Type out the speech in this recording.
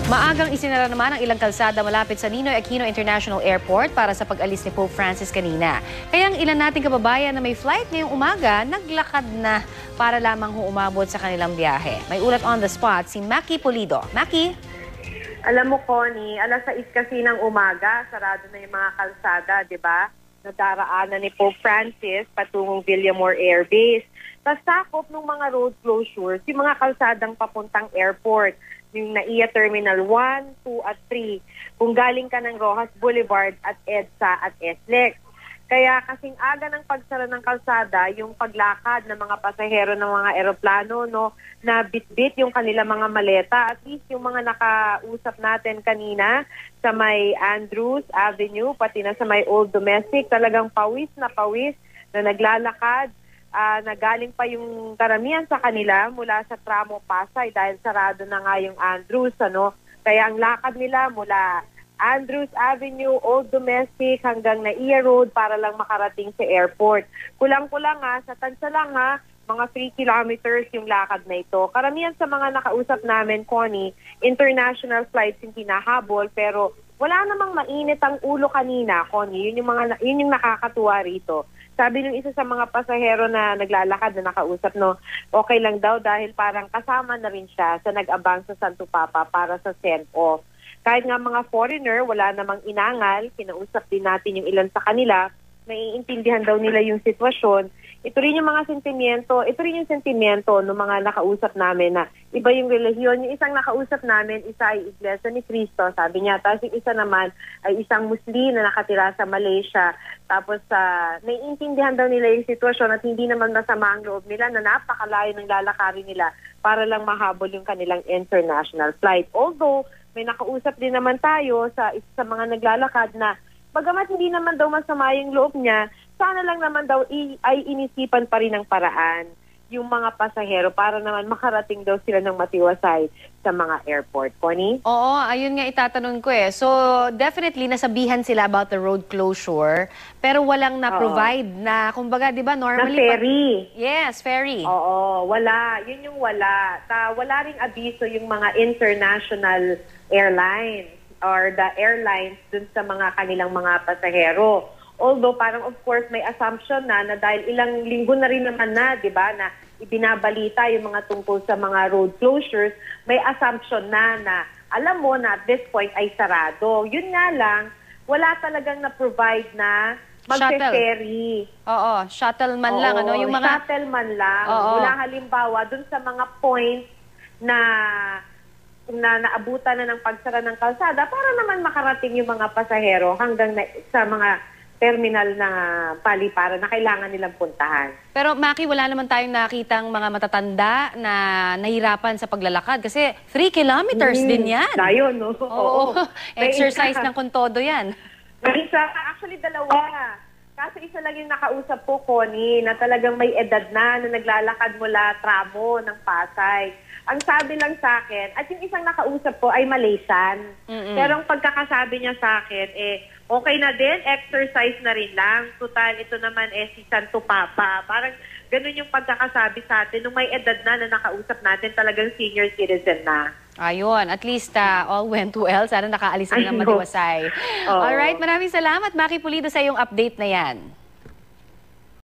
Maagang isinara naman ang ilang kalsada malapit sa Ninoy Aquino International Airport para sa pag-alis ni Pope Francis kanina. Kaya ang ilan nating kababayan na may flight ngayong umaga, naglakad na para lamang umabot sa kanilang biyahe. May ulat on the spot si Maki Pulido. Maki? Alam mo, Connie, alas 6 kasi ng umaga, sarado na yung mga kalsada, di ba? Nadaraanan ni Pope Francis patungong Villamor Air Base. Tapos sakop ng mga road closures, yung mga kalsadang papuntang airport, yung NAIA Terminal 1, 2 at 3. Kung galing ka ng Rojas Boulevard at EDSA at SLEX. Kaya kasing aga ng pagsara ng kalsada, yung paglakad ng mga pasahero ng mga eroplano, no, na bitbit yung kanila mga maleta. At least yung mga nakausap natin kanina sa may Andrews Avenue, pati na sa may Old Domestic, talagang pawis na naglalakad. Nagaling pa yung karamihan sa kanila mula sa tramo Pasay dahil sarado na nga yung Andrews, ano. Kaya ang lakad nila mula Andrews Avenue, Old Domestic hanggang NAIA Road para lang makarating sa airport. Kulang-kulang sa tansya lang mga 3 kilometers yung lakad na ito. Karamihan sa mga nakausap namin, Connie, international flights yung hinahabol pero wala namang mainit ang ulo kanina, Connie. Yun yung nakakatuwa rito. Sabi ng isa sa mga pasahero na naglalakad na nakausap, no, okay lang daw dahil parang kasama na rin siya sa nag-abang sa Santo Papa para sa send-off. Kahit nga mga foreigner, wala namang inangal, kinausap din natin yung ilan sa kanila, naiintindihan daw nila yung sitwasyon. Ito rin yung sentimento ng mga nakausap namin na iba yung relihiyon. Yung isang nakausap namin, isa ay Iglesia ni Cristo, sabi niya. Tapos yung isa naman ay isang Muslim na nakatira sa Malaysia. Tapos naiintindihan daw nila yung sitwasyon at hindi naman masama ang loob nila na napakalayo ng lalakarin nila para lang mahabol yung kanilang international flight. Although, may nakausap din naman tayo sa isa sa mga naglalakad na bagamat hindi naman daw masama yung loob niya, sana lang naman daw ay inisipan pa rin ng paraan yung mga pasahero para naman makarating daw sila ng matiwasay sa mga airport. Connie? Oo, ayun nga itatanong ko eh. So, definitely nasabihan sila about the road closure, pero walang na-provide na, kumbaga, di ba, normally... Na ferry. Yes, ferry. Oo, wala. Yun yung wala. Wala ring abiso yung mga international airlines or the airlines dun sa mga kanilang mga pasahero. Although parang of course may assumption na dahil ilang linggo na rin naman na, di ba, na ibinabalita yung mga tungkol sa mga road closures, may assumption na alam mo na at this point ay sarado. Yun nga lang, wala talagang na-provide na mag-ferry. Oo, shuttle man lang. Ano, yung mga... Shuttle man lang. Oo. Mula halimbawa dun sa mga points na naabutan na ng pagsara ng kalsada para naman makarating yung mga pasahero hanggang sa mga terminal na paliparan na kailangan nilang puntahan. Pero Maki, wala naman tayong nakitang mga matatanda na nahirapan sa paglalakad kasi 3 kilometers din yan. Layo, no? Oo. Exercise ng kontodo yan. Actually, dalawa. Kaso isa lang yung nakausap ko, Connie, na talagang may edad na naglalakad mula tramo ng Pasay. Ang sabi lang sa akin, at yung isang nakausap ko ay Malaysian. Pero ang pagkakasabi niya sa akin, okay na din, exercise na rin lang. Total, ito naman si Santo Papa. Parang ganun yung pagkakasabi sa atin. Nung may edad na nakausap natin, talagang senior citizen na. Ayun, at least all went well. Sana nakaalis na ng matiwasay. Alright, maraming salamat, Maki Pulido, sa iyong update na yan.